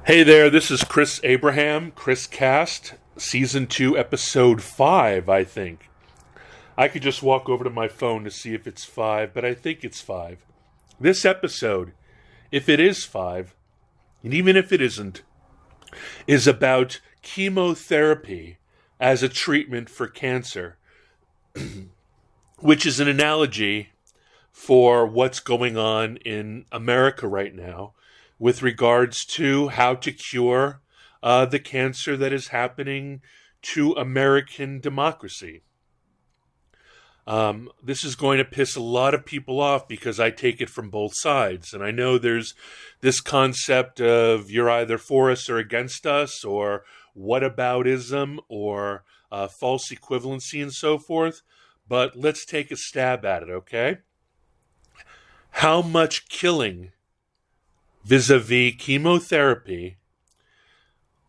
Hey there, this is Chris Abraham, Chris Cast, Season 2, Episode 5, I think. I could just walk over to my phone to see if it's 5, but I think it's 5. This episode, if it is 5, and even if it isn't, is about chemotherapy as a treatment for cancer, which is an analogy for what's going on in America right now with regards to how to cure the cancer that is happening to American democracy. This is going to piss a lot of people off because I take it from both sides. And I know there's this concept of you're either for us or against us, or whataboutism, or false equivalency and so forth. But let's take a stab at it, okay? How much killing vis-a-vis chemotherapy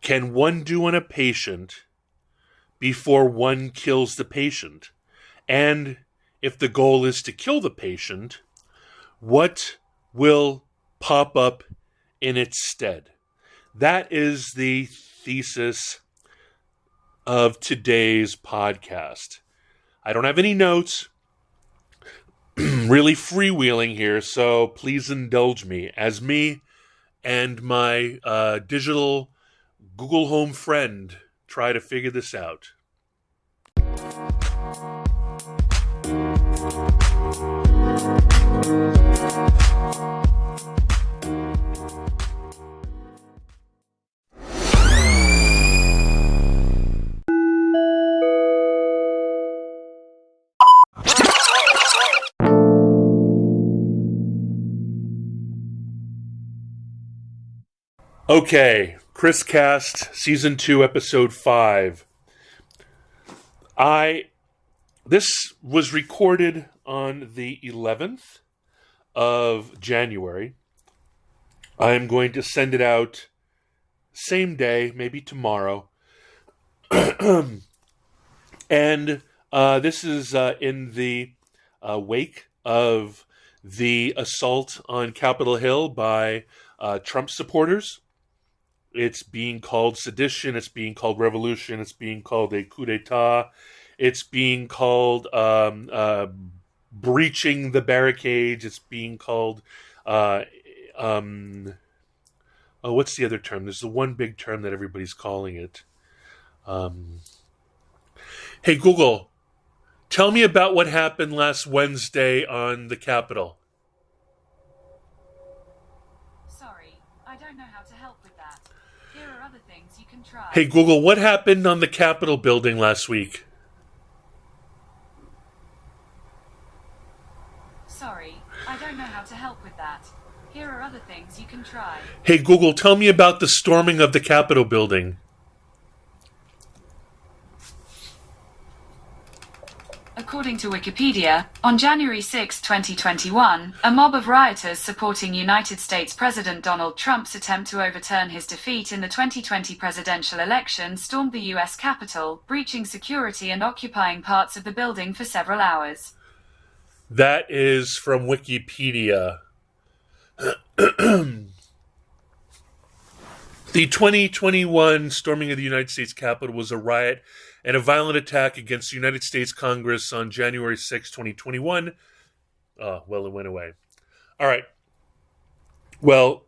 can one do on a patient before one kills the patient? And if the goal is to kill the patient, what will pop up in its stead? That is the thesis of today's podcast. I don't have any notes. Really freewheeling here, so please indulge me as me and my digital Google Home friend try to figure this out. Okay, Chris Cast, Season 2, Episode 5. This was recorded on the 11th of January. I'm going to send it out same day, maybe tomorrow. And this is in the wake of the assault on Capitol Hill by Trump supporters. It's being called sedition, it's being called revolution, it's being called a coup d'etat, it's being called breaching the barricades, it's being called, what's the other term? There's the one big term that everybody's calling it. Hey, Google, tell me about what happened last Wednesday on the Capitol. Sorry, I don't know how to help with that. Here are other things you can try. Hey, Google, what happened on the Capitol building last week? Sorry, I don't know how to help with that. Here are other things you can try. Hey, Google, tell me about the storming of the Capitol building. According to Wikipedia, on January 6, 2021, a mob of rioters supporting United States President Donald Trump's attempt to overturn his defeat in the 2020 presidential election stormed the U.S. Capitol, breaching security and occupying parts of the building for several hours. That is from Wikipedia. The 2021 storming of the United States Capitol was a riot and a violent attack against the United States Congress on January 6, 2021. Well, it went away. All right. Well,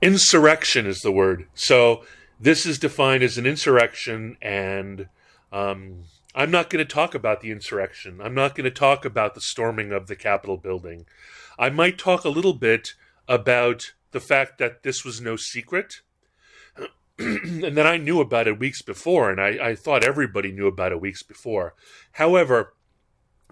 insurrection is the word. So this is defined as an insurrection, and I'm not going to talk about the insurrection. I'm not going to talk about the storming of the Capitol building. I might talk a little bit about the fact that this was no secret, and that I knew about it weeks before, and I thought everybody knew about it weeks before. However,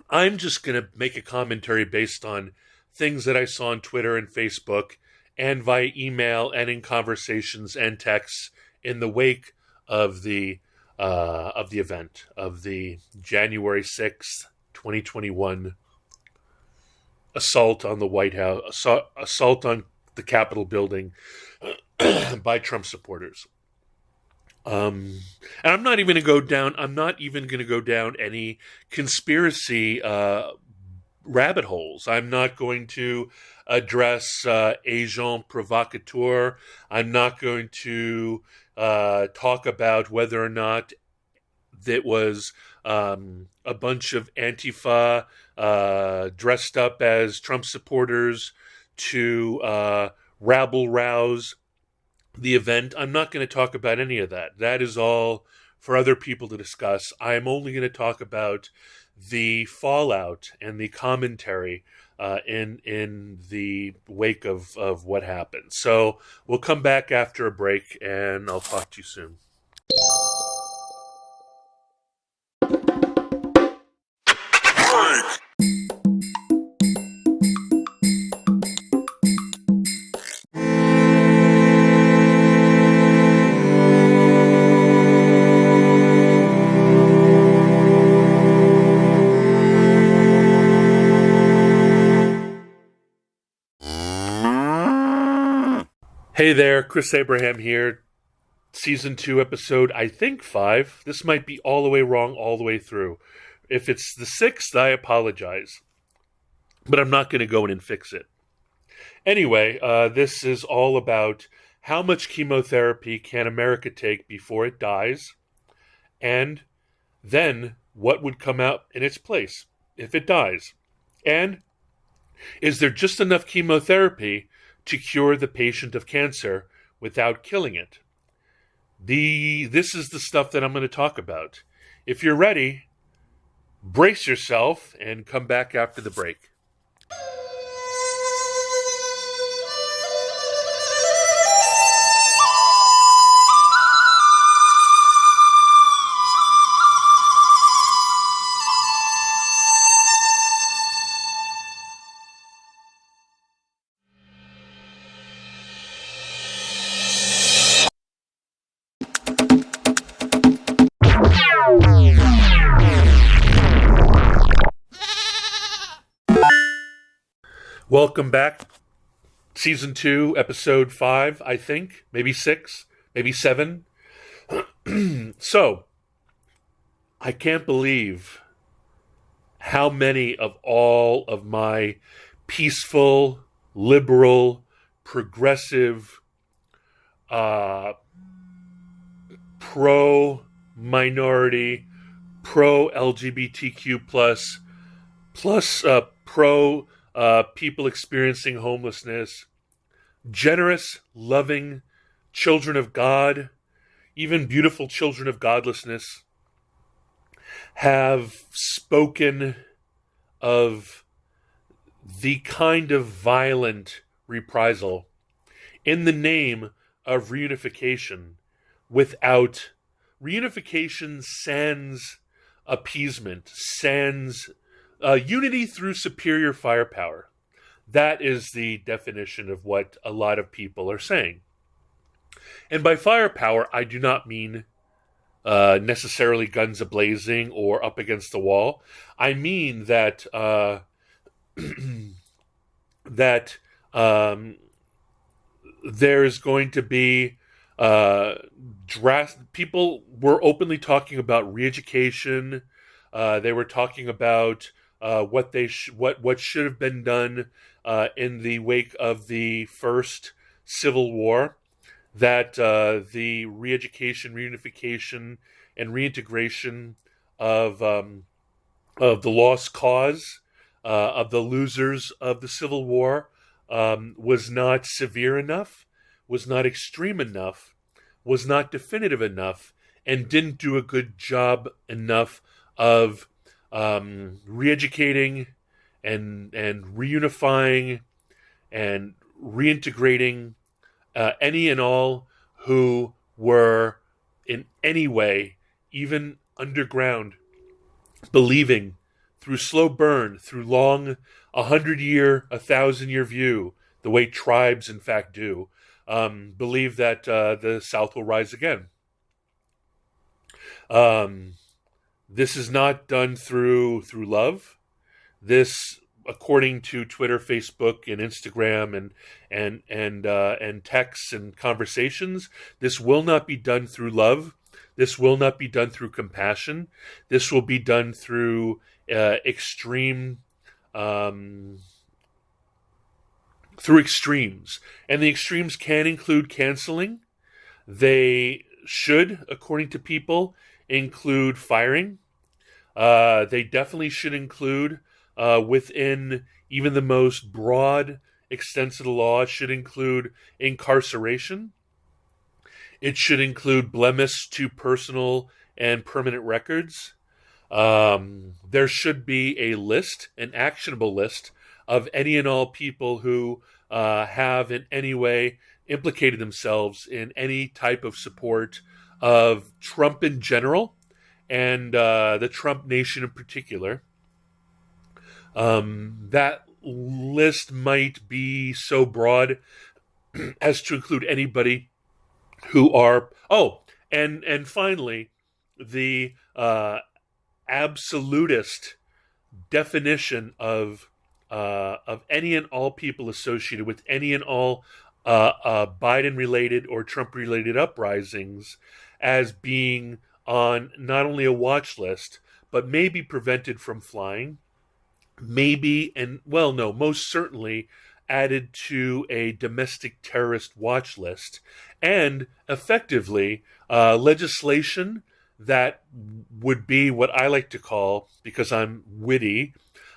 I'm just going to make a commentary based on things that I saw on Twitter and Facebook and via email and in conversations and texts in the wake of the event of the January 6th, 2021 assault on the White House, assault on the Capitol building by Trump supporters. And I'm not even going to go down any conspiracy rabbit holes. I'm not going to address agent provocateur. I'm not going to talk about whether or not that was a bunch of Antifa dressed up as Trump supporters to rabble rouse the event. I'm not going to talk about any of that. That is all for other people to discuss. I am only going to talk about the fallout and the commentary in the wake of what happened. So we'll come back after a break, and I'll talk to you soon. Hey there, Chris Abraham here. Season 2, episode, I think 5. This might be all the way wrong all the way through. If it's the 6th, I apologize. But I'm not going to go in and fix it. Anyway, this is all about how much chemotherapy can America take before it dies, and then what would come out in its place if it dies. And is there just enough chemotherapy to cure the patient of cancer without killing it? This is the stuff that I'm going to talk about. If you're ready, brace yourself and come back after the break. Welcome back. Season 2, episode 5, I think. Maybe 6, maybe 7. So, I can't believe how many of all of my peaceful, liberal, progressive, pro-minority, pro-LGBTQ+, plus pro people experiencing homelessness, generous, loving children of God, even beautiful children of godlessness, have spoken of the kind of violent reprisal in the name of reunification without reunification sans appeasement, sans unity through superior firepower. That is the definition of what a lot of people are saying. And by firepower, I do not mean necessarily guns a-blazing or up against the wall. I mean that there's going to be people were openly talking about re-education. They were talking about what should have been done in the wake of the first Civil War, that the re-education, reunification, and reintegration of the lost cause of the losers of the Civil War was not severe enough, was not extreme enough, was not definitive enough, and didn't do a good job enough of re-educating and reunifying and reintegrating any and all who were in any way, even underground, believing through slow burn, through long 100-year, 1,000-year view, the way tribes in fact do, believe that the South will rise again. This is not done through love. This, according to Twitter, Facebook, and Instagram, and texts and conversations, this will not be done through love. This will not be done through compassion. This will be done through extreme um, through extremes. And the extremes can include canceling. They should, according to people, include firing. They definitely should include, within even the most broad extents of the law, should include incarceration. It should include blemish to personal and permanent records. There should be a list, an actionable list, of any and all people who have in any way implicated themselves in any type of support of Trump in general and the Trump nation in particular. That list might be so broad as to include anybody who are and finally the absolutist definition of any and all people associated with any and all Biden related or Trump related uprisings as being on not only a watch list but maybe prevented from flying, maybe, and well, no, most certainly added to a domestic terrorist watch list, and effectively legislation that would be what I like to call, because I'm witty,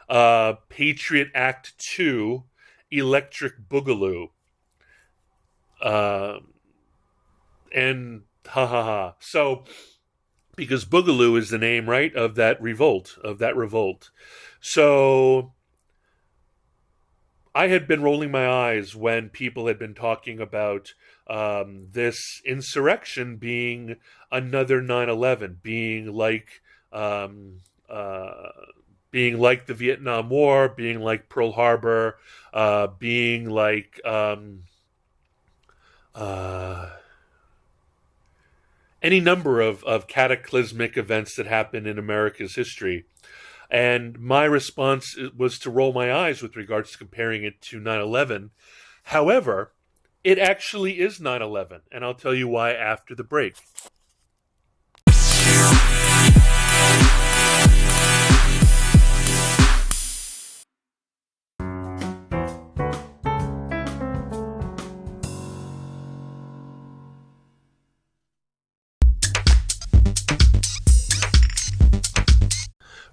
Patriot Act 2 Electric Boogaloo. And ha ha ha. So, because Boogaloo is the name, right, of that revolt. So I had been rolling my eyes when people had been talking about this insurrection being another 9/11, being like the Vietnam War, being like Pearl Harbor, being like any number of cataclysmic events that happened in America's history. And my response was to roll my eyes with regards to comparing it to 9/11. However, it actually is 9/11, and I'll tell you why after the break.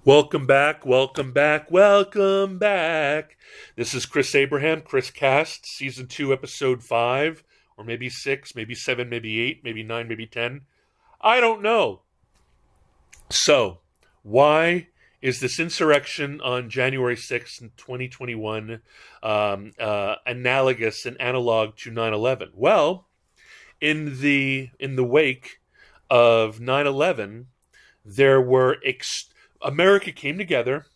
Welcome back. This is Chris Abraham, Chris Cast, Season 2, Episode 5, or maybe 6, maybe 7, maybe 8, maybe 9, maybe 10. I don't know. So, why is this insurrection on January 6th, 2021 analogous and analog to 9/11? Well, in the wake of 9/11, there were America came together.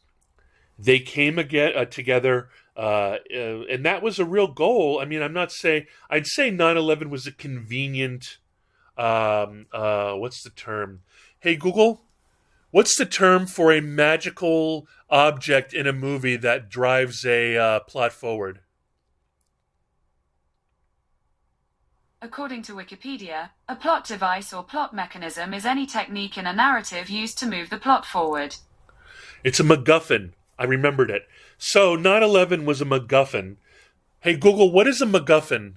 They came together, and that was a real goal. I mean, I'd say 9/11 was a convenient. What's the term? Hey Google, what's the term for a magical object in a movie that drives a plot forward? According to Wikipedia, a plot device or plot mechanism is any technique in a narrative used to move the plot forward. It's a MacGuffin. I remembered it. So 9/11 was a MacGuffin. Hey Google, what is a MacGuffin?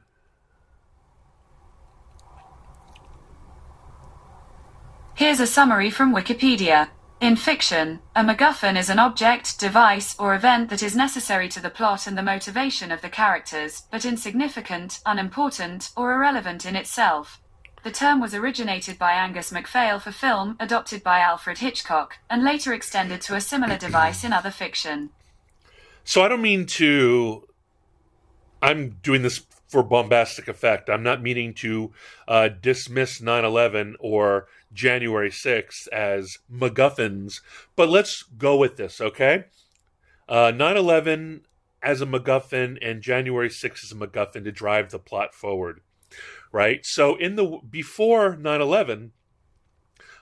Here's a summary from Wikipedia. In fiction, a MacGuffin is an object, device, or event that is necessary to the plot and the motivation of the characters, but insignificant, unimportant, or irrelevant in itself. The term was originated by Angus MacPhail for film, adopted by Alfred Hitchcock, and later extended to a similar device in other fiction. So I don't mean to... I'm doing this for bombastic effect. I'm not meaning to dismiss 9/11 or January 6th as MacGuffins, but let's go with this, okay? 9/11 as a MacGuffin and January 6th as a MacGuffin to drive the plot forward, right? So before 9/11,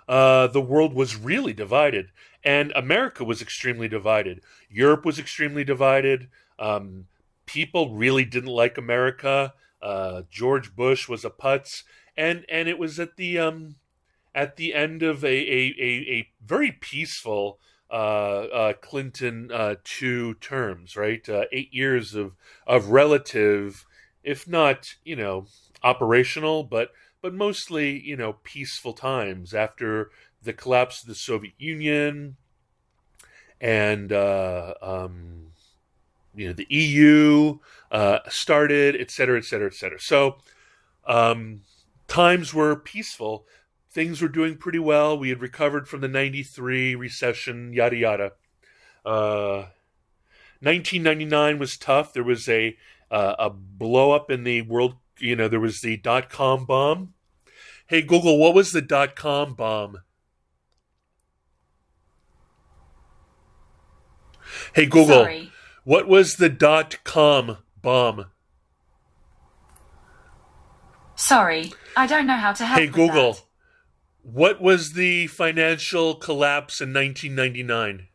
the world was really divided, and America was extremely divided. Europe was extremely divided. People really didn't like America. George Bush was a putz, and it was at the end of a very peaceful Clinton 2 terms, right? 8 years of relative, if not operational, but mostly peaceful times after the collapse of the Soviet Union and the EU started, et cetera, et cetera, et cetera. So times were peaceful. Things were doing pretty well. We had recovered from the '93 recession, yada yada. 1999 was tough. There was a blow up in the world. There was the .com bomb. Hey Google, what was the .com bomb? Hey Google, Sorry. What was the .com bomb? Sorry, I don't know how to help Hey with Google, that. what was the financial collapse in 1999?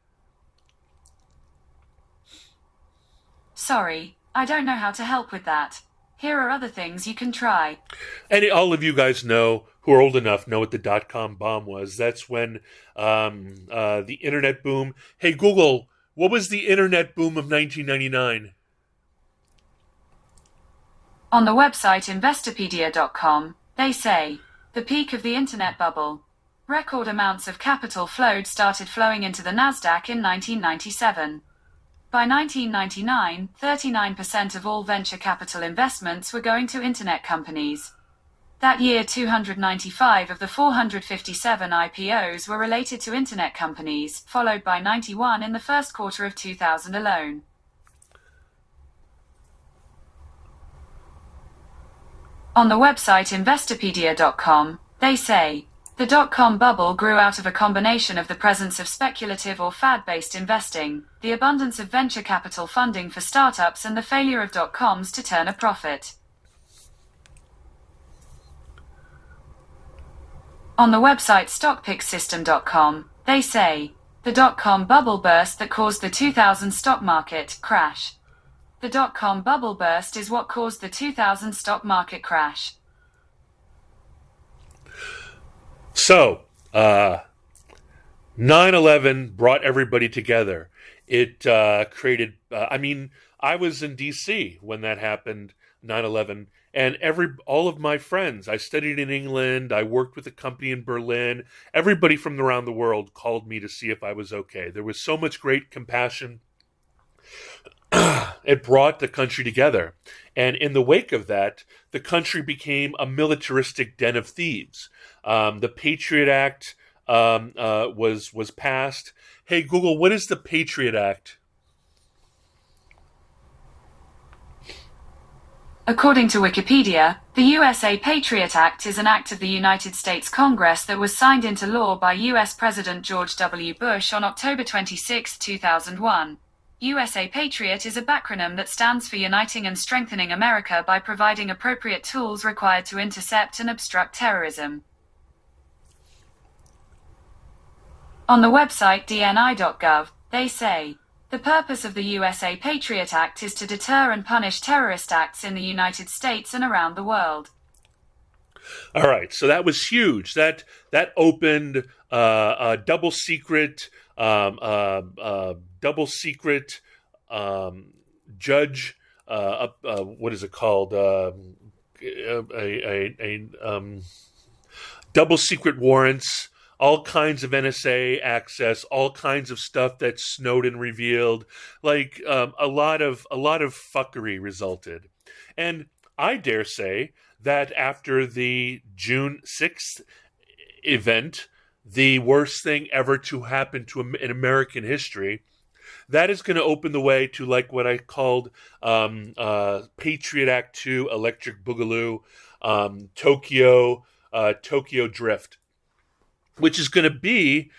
Sorry, I don't know how to help with that. Here are other things you can try. And all of you guys know, who are old enough, know what the .com bomb was. That's when the internet boom. Hey Google, what was the internet boom of 1999? On the website investopedia.com, they say, the peak of the internet bubble. Record amounts of capital started flowing into the Nasdaq in 1997. By 1999, 39% of all venture capital investments were going to internet companies. That year, 295 of the 457 IPOs were related to internet companies, followed by 91 in the first quarter of 2000 alone. On the website investopedia.com, they say, the dot-com bubble grew out of a combination of the presence of speculative or fad-based investing, the abundance of venture capital funding for startups, and the failure of dot-coms to turn a profit. On the website stockpicksystem.com, they say, the dot-com bubble burst that caused the 2000 stock market crash. The dot-com bubble burst is what caused the 2000 stock market crash. So, 9/11 brought everybody together. It created, I was in D.C. when that happened, 9/11, and all of my friends, I studied in England, I worked with a company in Berlin, everybody from around the world called me to see if I was okay. There was so much great compassion. It brought the country together. And in the wake of that, the country became a militaristic den of thieves. The Patriot Act was passed. Hey, Google, what is the Patriot Act? According to Wikipedia, the USA PATRIOT Act is an act of the United States Congress that was signed into law by U.S. President George W. Bush on October 26, 2001. USA PATRIOT is a backronym that stands for Uniting and Strengthening America by providing appropriate tools required to intercept and obstruct terrorism. On the website dni.gov, they say, the purpose of the USA PATRIOT Act is to deter and punish terrorist acts in the United States and around the world. All right, so that was huge. That opened a double secret judge. What is it called? Double secret warrants. All kinds of NSA access, all kinds of stuff that Snowden revealed, like a lot of fuckery resulted. And I dare say that after the June 6th event, the worst thing ever to happen to in American history, that is going to open the way to like what I called Patriot Act 2, Electric Boogaloo, Tokyo Drift, which is going to be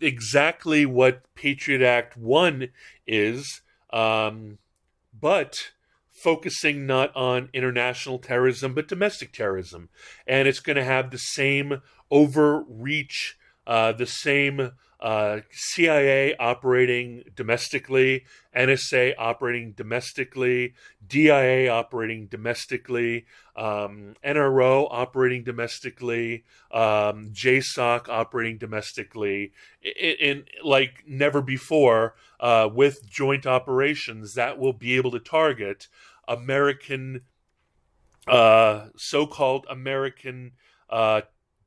exactly what Patriot Act 1 is, but focusing not on international terrorism, but domestic terrorism. And it's going to have the same overreach, the same CIA operating domestically, NSA operating domestically, DIA operating domestically, NRO operating domestically, JSOC operating domestically, in like never before, with joint operations that will be able to target American, so-called American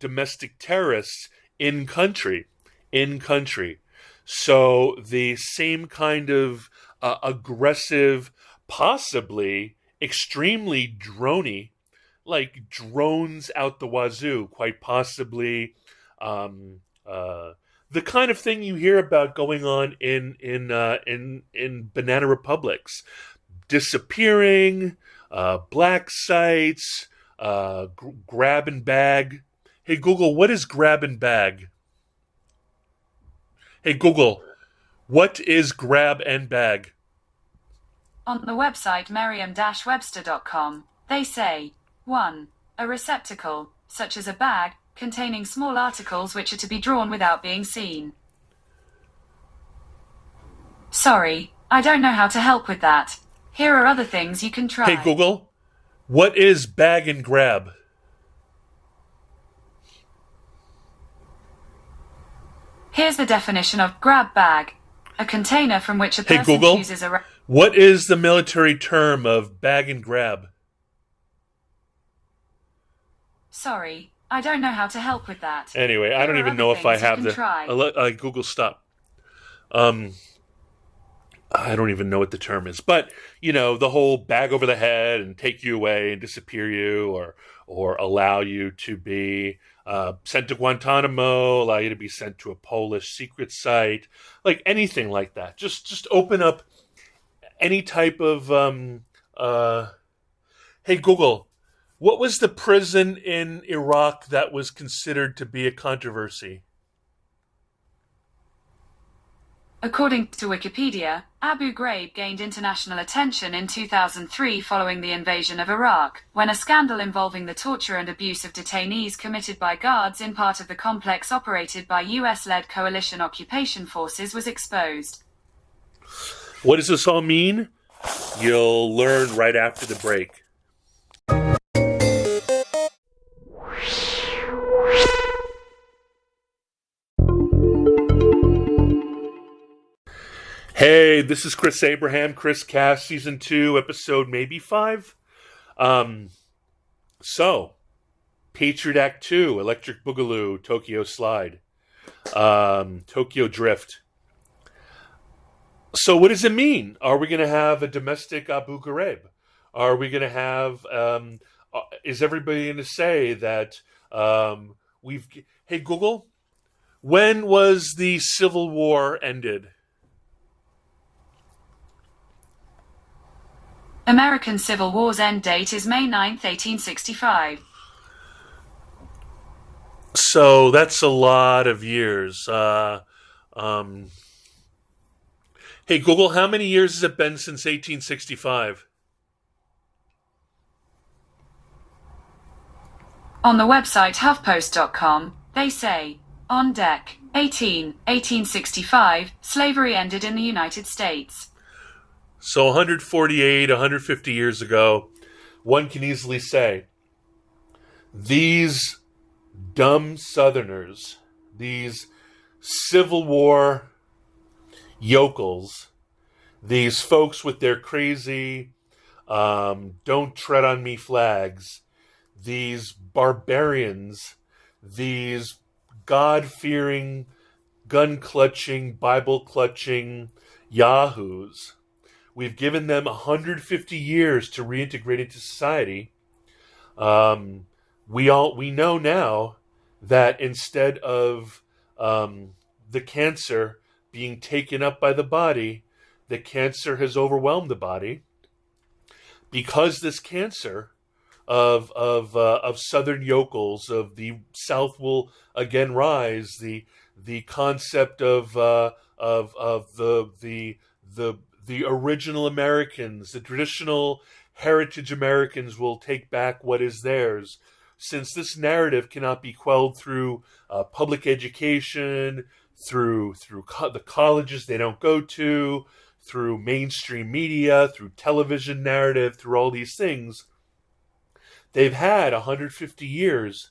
domestic terrorists in country. So the same kind of aggressive, possibly extremely droney, like drones out the wazoo, quite possibly the kind of thing you hear about going on in banana republics, disappearing, black sites, grab and bag. Hey Google, what is grab and bag? Hey Google, what is grab and bag? On the website merriam-webster.com, they say, 1. A receptacle, such as a bag, containing small articles which are to be drawn without being seen. Sorry, I don't know how to help with that. Here are other things you can try. Hey Google, what is bag and grab? Here's the definition of grab bag. A container from which a person Hey Google, chooses a... what is the military term of bag and grab? Sorry, I don't know how to help with that. Anyway, I don't even know if I have the... Google, stop. I don't even know what the term is. But, you know, the whole bag over the head and take you away and disappear you, or allow you to be sent to Guantanamo, allow you to be sent to a Polish secret site, like anything like that. Just open up any type of... hey, Google, what was the prison in Iraq that was considered to be a controversy? According to Wikipedia, Abu Ghraib gained international attention in 2003 following the invasion of Iraq, when a scandal involving the torture and abuse of detainees committed by guards in part of the complex operated by US-led coalition occupation forces was exposed. What does this all mean? You'll learn right after the break. Hey, this is Chris Abraham, Chris Cast, Season 2, Episode maybe 5. So, Patriot Act 2, Electric Boogaloo, Tokyo Slide, Tokyo Drift. So what does it mean? Are we going to have a domestic Abu Ghraib? Are we going to have... is everybody going to say that we've... Hey, Google, when was the Civil War ended? American Civil War's end date is May 9th, 1865. So that's a lot of years. Hey, Google, how many years has it been since 1865? On the website HuffPost.com, they say, on deck, 1865, slavery ended in the United States. So 148, 150 years ago, one can easily say, these dumb Southerners, these Civil War yokels, these folks with their crazy don't tread on me flags, these barbarians, these God-fearing, gun-clutching, Bible-clutching yahoos, we've given them 150 years to reintegrate into society. We know now that instead of the cancer being taken up by the body, the cancer has overwhelmed the body. Because this cancer of Southern yokels of the South will again rise. The concept of the original Americans, the traditional heritage Americans will take back what is theirs. Since this narrative cannot be quelled through public education, the colleges they don't go to, through mainstream media, through television narrative, through all these things. They've had 150 years.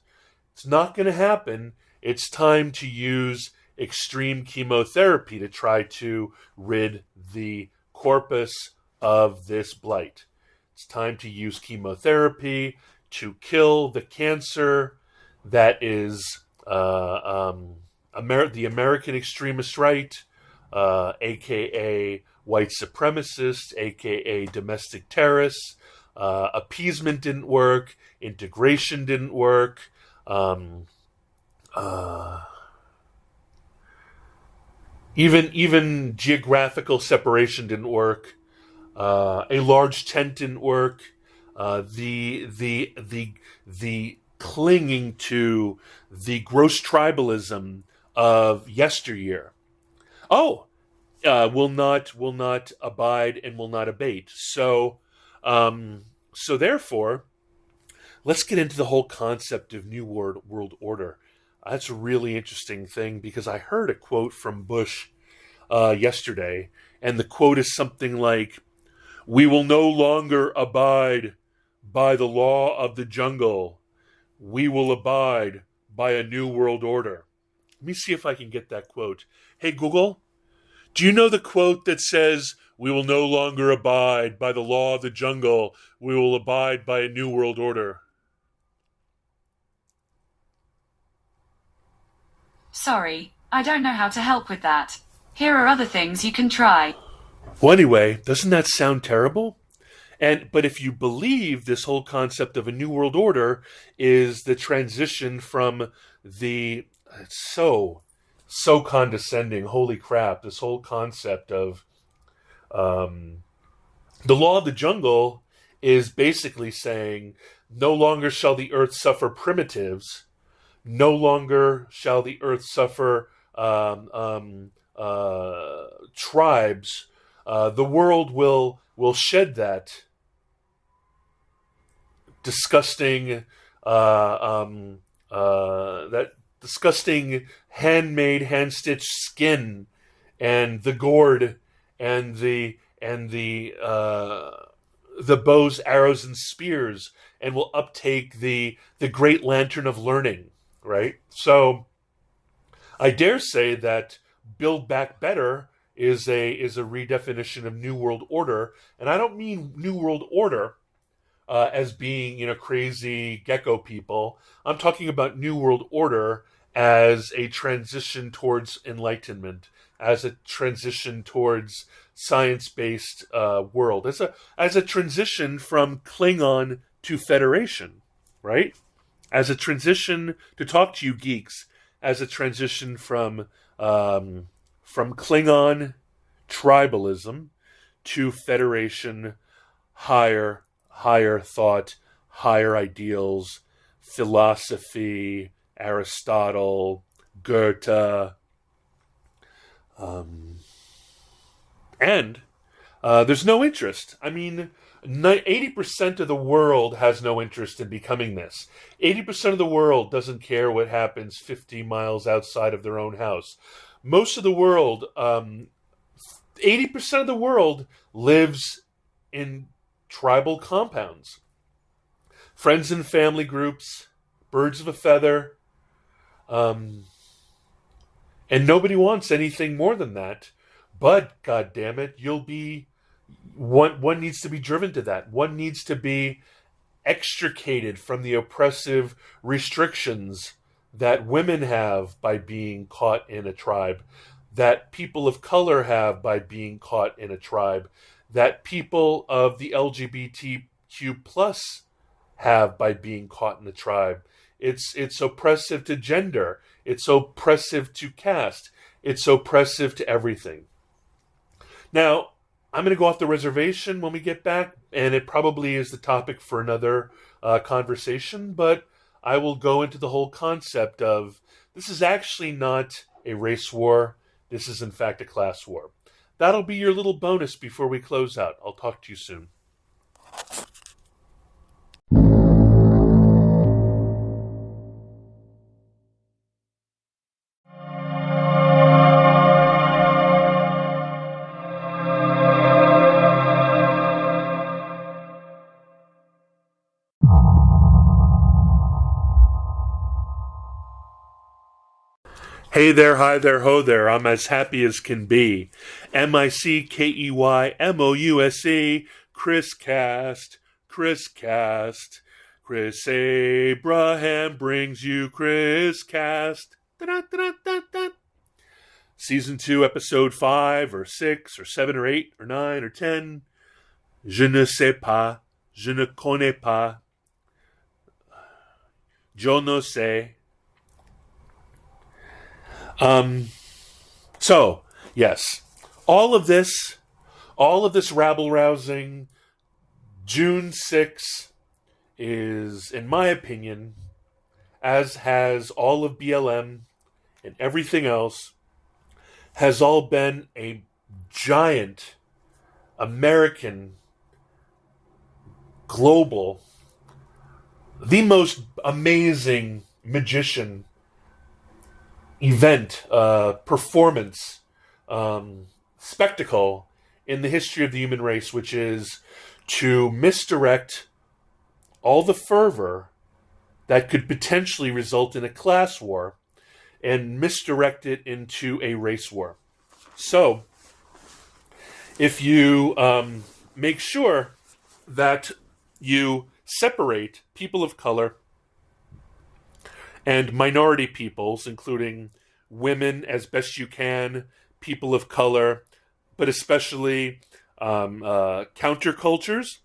It's not going to happen. It's time to use extreme chemotherapy to try to rid the corpus of this blight. It's time to use chemotherapy to kill the cancer that is the American extremist right, aka white supremacists, aka domestic terrorists. Appeasement didn't work. Integration didn't work. Even geographical separation didn't work. A large tent didn't work. The clinging to the gross tribalism of yesteryear. Will not abide and will not abate. So therefore, let's get into the whole concept of New World Order. That's a really interesting thing because I heard a quote from Bush yesterday, and the quote is something like, "We will no longer abide by the law of the jungle. We will abide by a new world order." Let me see if I can get that quote. Hey, Google, do you know the quote that says, "We will no longer abide by the law of the jungle. We will abide by a new world order"? Sorry, I don't know how to help with that. Here are other things you can try. Well, anyway, doesn't that sound terrible? But if you believe this whole concept of a new world order is the transition from it's so condescending, holy crap, this whole concept of the law of the jungle is basically saying no longer shall the earth suffer primitives, no longer shall the earth suffer tribes. The world will shed that disgusting handmade, hand-stitched skin, and the gourd, and the bows, arrows, and spears, and will uptake the great lantern of learning. Right? So I dare say that Build Back Better is a redefinition of New World Order, and I don't mean New World Order as being crazy gecko people. I'm talking about New World Order as a transition towards enlightenment, as a transition towards science-based world, as a transition from Klingon to Federation, right? As a transition, to talk to you geeks, as a transition from Klingon tribalism to Federation, higher thought, higher ideals, philosophy, Aristotle, Goethe, and there's no interest. I mean, 80% of the world has no interest in becoming this. 80% of the world doesn't care what happens 50 miles outside of their own house. Most of the world, 80% of the world lives in tribal compounds. Friends and family groups, birds of a feather, and nobody wants anything more than that. But, God damn it, one needs to be driven to that. One needs to be extricated from the oppressive restrictions that women have by being caught in a tribe, that people of color have by being caught in a tribe, that people of the LGBTQ plus have by being caught in a tribe. It's oppressive to gender. It's oppressive to caste. It's oppressive to everything. Now, I'm going to go off the reservation when we get back, and it probably is the topic for another conversation, but I will go into the whole concept of this is actually not a race war. This is, in fact, a class war. That'll be your little bonus before we close out. I'll talk to you soon. Hey there, hi there, ho there. I'm as happy as can be. MICKEYMOUSE, Chris Cast, Chris Cast. Chris Abraham brings you Chris Cast. Da-da-da-da-da-da. Season 2, episode 5 or 6 or 7 or 8 or 9 or 10. Je ne sais pas. Je ne connais pas. Je ne sais. So, yes, all of this rabble-rousing, June 6th is, in my opinion, as has all of BLM and everything else, has all been a giant American, global, the most amazing magician event, performance, spectacle in the history of the human race, which is to misdirect all the fervor that could potentially result in a class war and misdirect it into a race war. So, if you make sure that you separate people of color and minority peoples, including women as best you can, people of color, but especially countercultures,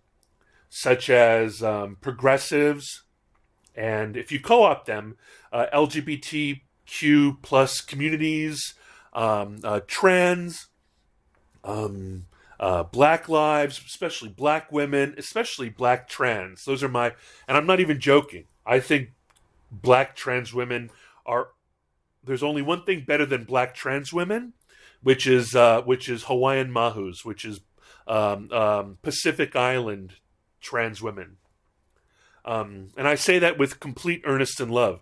such as progressives, and if you co-opt them, LGBTQ plus communities, trans, black lives, especially black women, especially black trans. Those are my, and I'm not even joking. I think black trans women are, there's only one thing better than black trans women, which is Hawaiian mahus, which is Pacific Island trans women. And I say that with complete earnest love.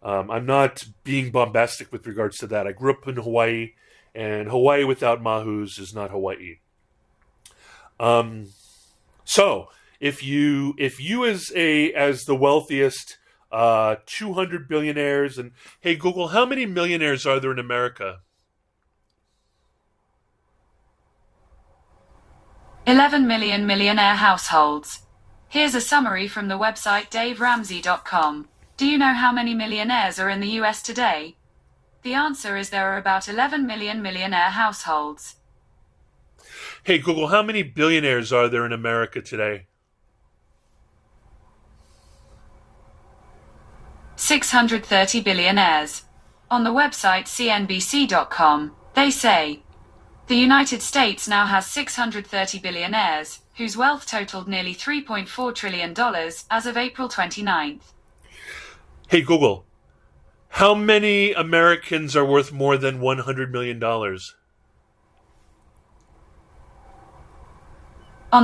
I'm not being bombastic with regards to that. I grew up in Hawaii, and Hawaii without mahus is not Hawaii. So if you as the wealthiest 200 billionaires, and hey Google, how many millionaires are there in America? 11 million millionaire households. Here's a summary from the website DaveRamsey.com. Do you know how many millionaires are in the US today? The answer is there are about 11 million millionaire households. Hey Google, how many billionaires are there in America today? 630 billionaires. On the website CNBC.com, they say, the United States now has 630 billionaires, whose wealth totaled nearly $3.4 trillion as of April 29th. Hey Google, how many Americans are worth more than $100 million? On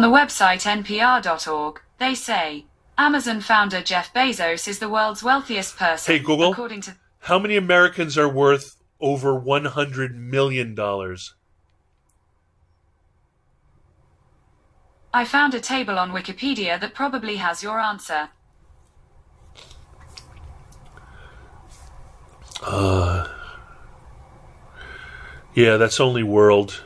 the website NPR.org, they say, Amazon founder Jeff Bezos is the world's wealthiest person. Hey Google, according to how many Americans are worth over $100 million? I found a table on Wikipedia that probably has your answer. Yeah, that's only world.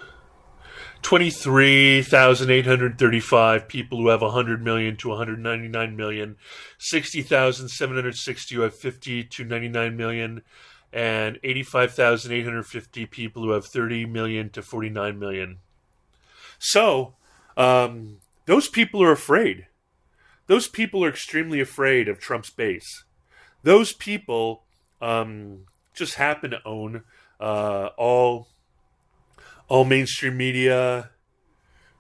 23,835 people who have 100 million to 199 million, 60,760 who have 50 to 99 million, and 85,850 people who have 30 million to 49 million. So, those people are afraid. Those people are extremely afraid of Trump's base. Those people just happen to own all mainstream media.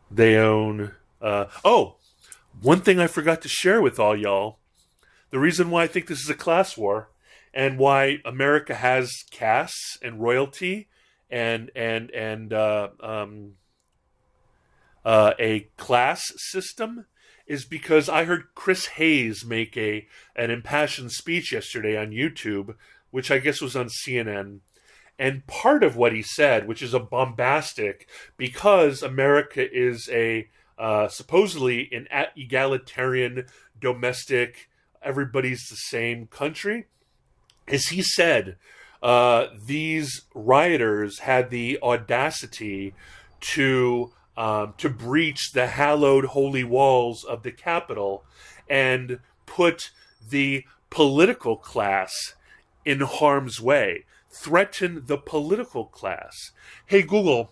They own... one thing I forgot to share with all y'all. The reason why I think this is a class war and why America has castes and royalty and a class system is because I heard Chris Hayes make an impassioned speech yesterday on YouTube, which I guess was on CNN. And part of what he said, which is a bombastic, because America is a supposedly an egalitarian, domestic, everybody's the same country, is he said these rioters had the audacity to breach the hallowed holy walls of the Capitol and put the political class in harm's way, threaten the political class. Hey, Google,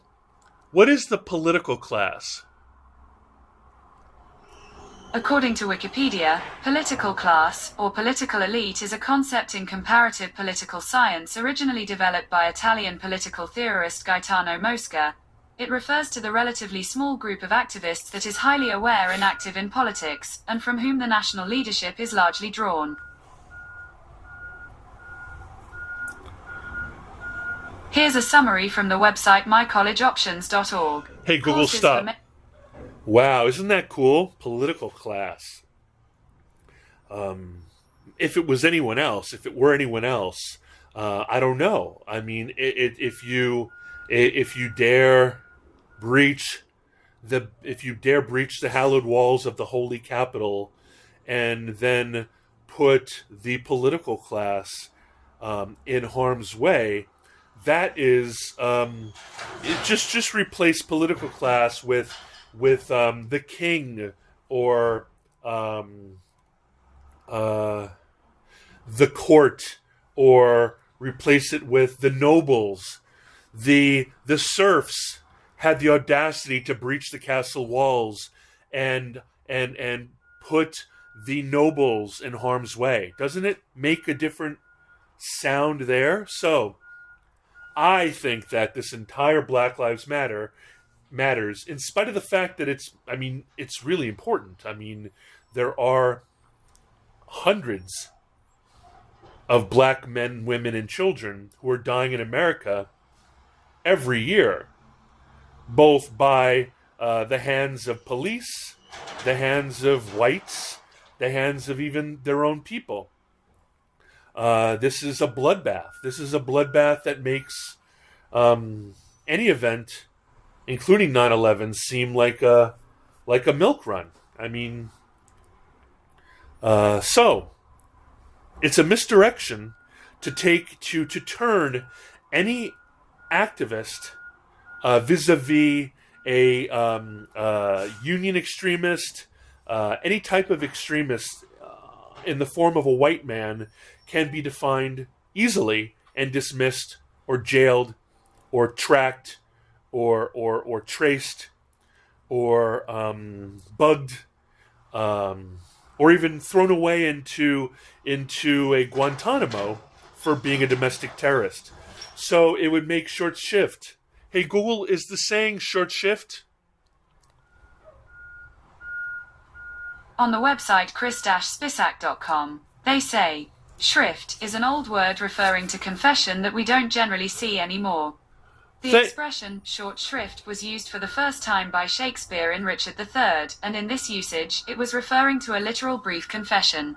what is the political class? According to Wikipedia, political class, or political elite, is a concept in comparative political science originally developed by Italian political theorist Gaetano Mosca. It refers to the relatively small group of activists that is highly aware and active in politics, and from whom the national leadership is largely drawn. Here's a summary from the website mycollegeoptions.org. Hey, Google, stop. Wow, isn't that cool? Political class. If it was anyone else, if it were anyone else, I don't know. I mean, if you dare breach the hallowed walls of the holy Capitol, and then put the political class in harm's way, that is just replace political class with the king or the court, or replace it with the nobles. The serfs had the audacity to breach the castle walls and put the nobles in harm's way. Doesn't it make a different sound there? So I think that this entire Black Lives matters, in spite of the fact that it's really important. I mean, there are hundreds of black men, women, and children who are dying in America every year, both by the hands of police, the hands of whites, the hands of even their own people. This is a bloodbath. This is a bloodbath that makes any event, including 9/11, seem like a milk run. I mean, so it's a misdirection to turn any activist vis-a-vis a union extremist, any type of extremist in the form of a white man, can be defined easily and dismissed or jailed or tracked or traced or bugged, or even thrown away into a Guantanamo for being a domestic terrorist. So it would make short shift. Hey, Google, is the saying short shift? On the website chris-spisak.com, they say, shrift is an old word referring to confession that we don't generally see anymore. The expression, short shrift, was used for the first time by Shakespeare in Richard III, and in this usage, it was referring to a literal brief confession.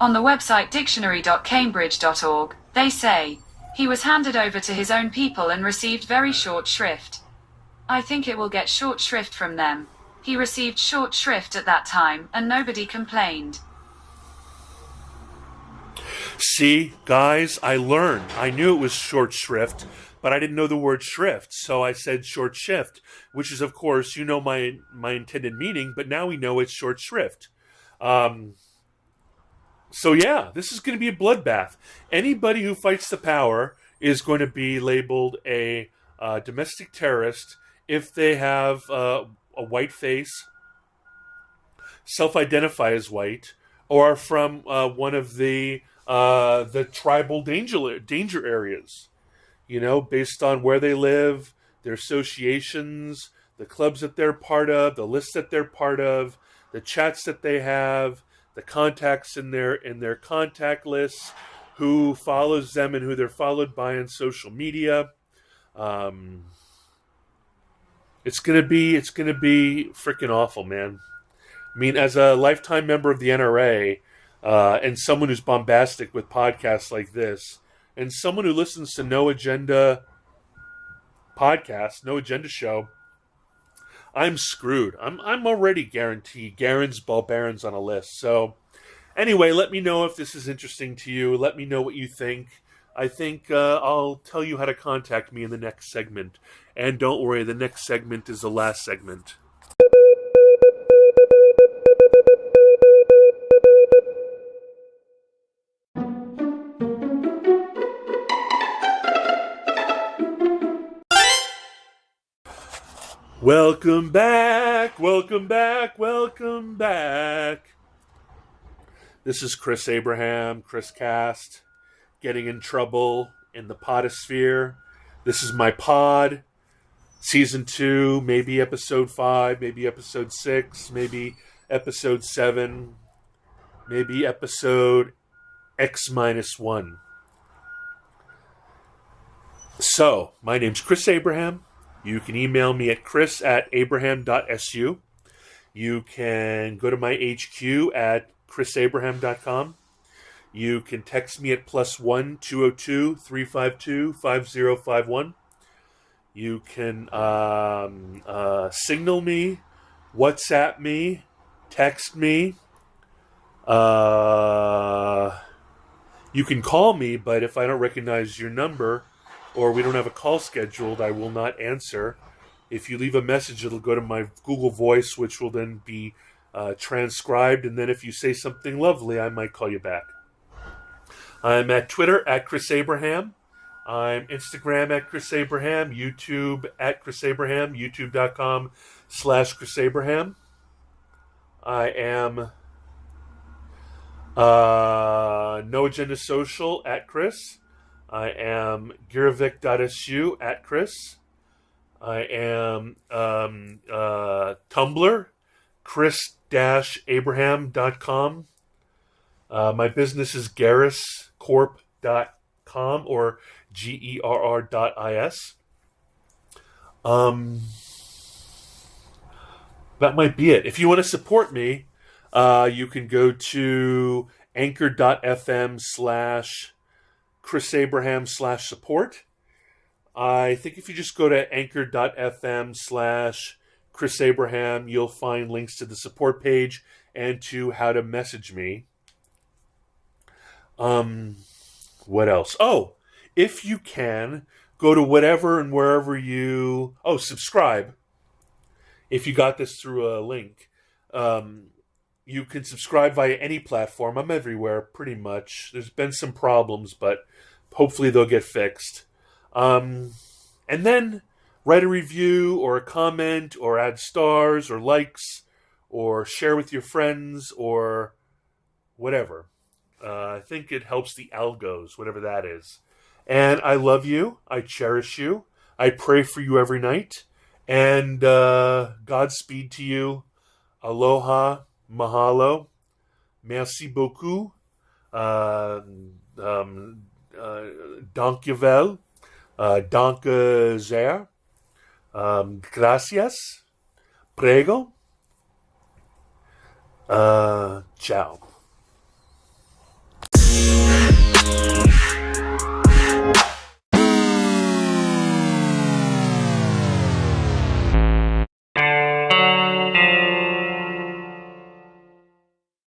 On the website dictionary.cambridge.org, they say, he was handed over to his own people and received very short shrift. I think it will get short shrift from them. He received short shrift at that time, and nobody complained. See, guys, I learned. I knew it was short shrift, but I didn't know the word shrift, so I said short shift, which is, of course, my intended meaning, but now we know it's short shrift. So yeah, this is going to be a bloodbath. Anybody who fights the power is going to be labeled a domestic terrorist if they have a white face, self-identify as white, or are from one of the tribal danger areas. Based on where they live, their associations, the clubs that they're part of, the lists that they're part of, the chats that they have, the contacts in their contact lists, who follows them and who they're followed by on social media. It's gonna be freaking awful, man. I mean, as a lifetime member of the NRA, and someone who's bombastic with podcasts like this, and someone who listens to No Agenda podcast, No Agenda show, I'm screwed. I'm already guaranteed Garen's Ball Barons on a list. So Anyway, let me know if this is interesting to you. Let me know what you think. I think I'll tell you how to contact me in the next segment. And don't worry, the next segment is the last segment. Welcome back, welcome back, welcome back. This is Chris Abraham, Chris Cast, getting in trouble in the podosphere. This is my pod, season 2, maybe episode 5, maybe episode 6, maybe episode 7, maybe episode X-1. So, my name's Chris Abraham. You can email me at chris@abraham.su. You can go to my HQ at chrisabraham.com. You can text me at +1 202 352 5051. You can signal me, WhatsApp me, text me. You can call me, but if I don't recognize your number or we don't have a call scheduled, I will not answer. If you leave a message, it'll go to my Google Voice, which will then be transcribed. And then if you say something lovely, I might call you back. I'm at Twitter at Chris Abraham. I'm Instagram at Chris Abraham. YouTube at Chris Abraham. YouTube.com/Chris Abraham. I am No Agenda Social at Chris. I am Girovic.su at Chris. I am Tumblr, chris-abraham.com. My business is garriscorp.com or GERR.is. That might be it. If you want to support me, you can go to anchor.fm/Chris Abraham/support. I think if you just go to anchor.fm/Chris Abraham, you'll find links to the support page and to how to message me. What else? Oh, if you can, go to whatever and wherever you... Oh, subscribe. If you got this through a link. You can subscribe via any platform. I'm everywhere, pretty much. There's been some problems, but hopefully they'll get fixed. And then write a review or a comment or add stars or likes or share with your friends or whatever. I think it helps the algos, whatever that is. And I love you. I cherish you. I pray for you every night. And Godspeed to you. Aloha. Mahalo. Merci beaucoup. Dankjewel. Danke sehr. Gracias. Prego. Ciao.